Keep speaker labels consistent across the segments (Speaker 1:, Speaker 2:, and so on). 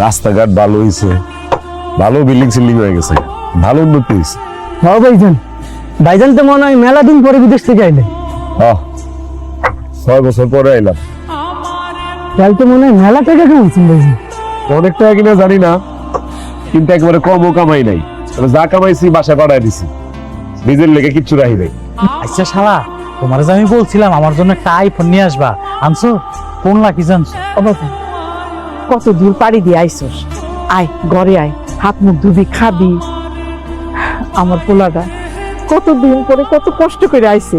Speaker 1: রাস্তাঘাট ভালো হয়েছে, ভালো বিল্ডিং সিল্ডিং হয়ে গেছে, ভালো উন্নতি হয়েছে।
Speaker 2: হ্যাঁ ভাইজান, ভাইজান তো মনে হয় মেলা দিন পরে বিদেশ থেকে আইলে।
Speaker 1: 6 বছর পরে আইলাম।
Speaker 2: তাই তো মনে হয় মেলা টাকা কামাইছেন ভাইজান।
Speaker 1: অনেক টাকা কিনা জানি না, কিন্তু একেবারে কমও কামাই নাই। তবে যা কামাইছি বাসায় পাঠাই দিছি, নিজের লেগে কিচ্ছু রাখি নাই।
Speaker 3: আচ্ছা শালা, তোমার যে আমি বলছিলাম আমার জন্য একটা আইফোন নিয়ে আসবা, আনছো? কোন লাকি জানছো?
Speaker 4: কত দূর পাড়ি দিয়ে আইসস, আয় ঘরে আয়, হাত মুখ ধুবি, খাবি। আমার পোলাটা কতদিন পরে কত কষ্ট করে আইছে।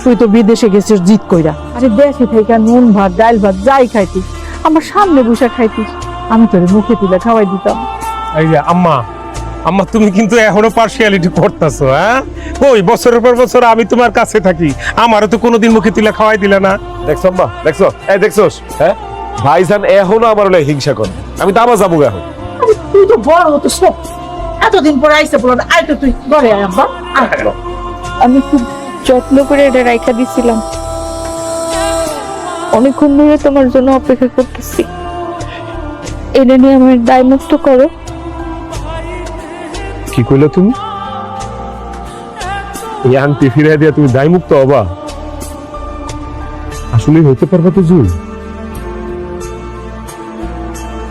Speaker 4: তুই তো বিদেশে গেছিস জিত কইরা, আরে দেশে থেকে নুন ভাত ডাল ভাত যাই খাইতিস, আমার সামনে বসে খাইতিস, আমি তোর মুখে তুলে খাওয়াই দিতাম।
Speaker 5: এই যে আম্মা, আম্মা তুমি কিন্তু এখনো পার্সিয়ালিটি করতেছো। হ্যাঁ, ওই বছরের পর বছর আমি তোমার কাছে থাকি, আমারও তো কোনোদিন মুখে তুলে খাওয়াই দিলে না।
Speaker 1: দেখছো মা, দেখছো? এই দেখছোস? হ্যাঁ, ভাইজান এখনো আমার হলে হিংসা করে। আমি তো আবার যাবো এখন।
Speaker 4: আরে তুই তো বড় হতো সব, এতদিন পরে আইসে পোলাটা, আয় তো তুই ঘরে আয় আব্বা।
Speaker 6: আমি খুব যত্ন করে এটা রাইখা দিছিলাম, অনেকক্ষণ ধরে তোমার জন্য অপেক্ষা করতেছি। এটা নিয়ে আমার দায় মুক্ত করো।
Speaker 1: কি কইলে তুমি? এই আংটি ফিরে দিয়া তুমি দায় মুক্ত হবা? আসলে হইতে পারবা তো জুই?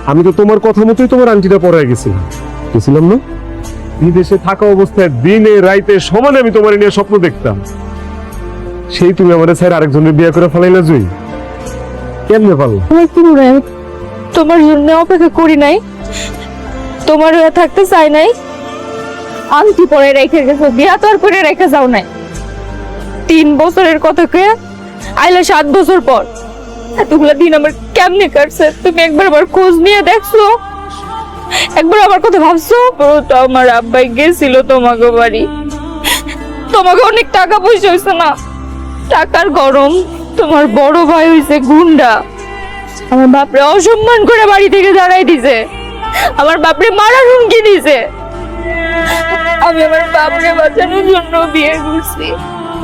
Speaker 1: আমি তো তোমার কথা মতোই তোমার আংটিটা পরে গেছিলাম না? বিদেশে থাকা অবস্থায় দিনে রাইতে সমানে আমি তোমার নিয়ে স্বপ্ন দেখতাম। সেই তুমি আমাদের স্যার আরেকজনের বিয়ে করে ফেলাইলা জুই, কেমনে পারলো?
Speaker 6: তোমার জন্য অপেক্ষা করি নাই, তোমার হয়ে থাকতে চাই নাই। আংটি পরে রেখে গেছো, বিয়া তো আর করে রেখে যাও নাই। 3 বছরের কথা কে আইলা 7 বছর পর। এতগুলা দিন আমার কেমনে কাটছে তুমি একবার আমার খোঁজ নিয়ে দেখছো? একবার আমার কথা ভাবছো? তো আমার আব্বাই গেছিল তোমাকে বাড়ি, তোমাকে অনেক টাকা পয়সা হয়েছে না, টাকার গরম। তোমার বড় ভাই হয়েছে গুন্ডা, আমার বাপরে অসম্মান করে বাড়ি থেকে দাঁড়াই দিছে, আমার বাপরে মারার হুমকি দিছে। আমি আমার বাপরে বাঁচানোর জন্য বিয়ে করছি।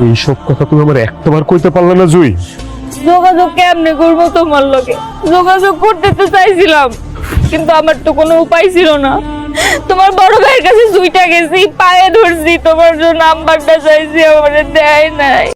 Speaker 1: এইসব কথা তুমি আমার একটাবার কইতে পারলে না জুই?
Speaker 6: যোগাযোগ কেমনে করবো তোমার লগে? যোগাযোগ করতে তো চাইছিলাম, কিন্তু আমার তো কোনো উপায় ছিল না। তোমার বড় ভাইয়ের কাছে সুইটা গেছি, পায়ে ধরছি, তোমার জন্য নাম্বারটা চাইছি, আমার দেয় নাই।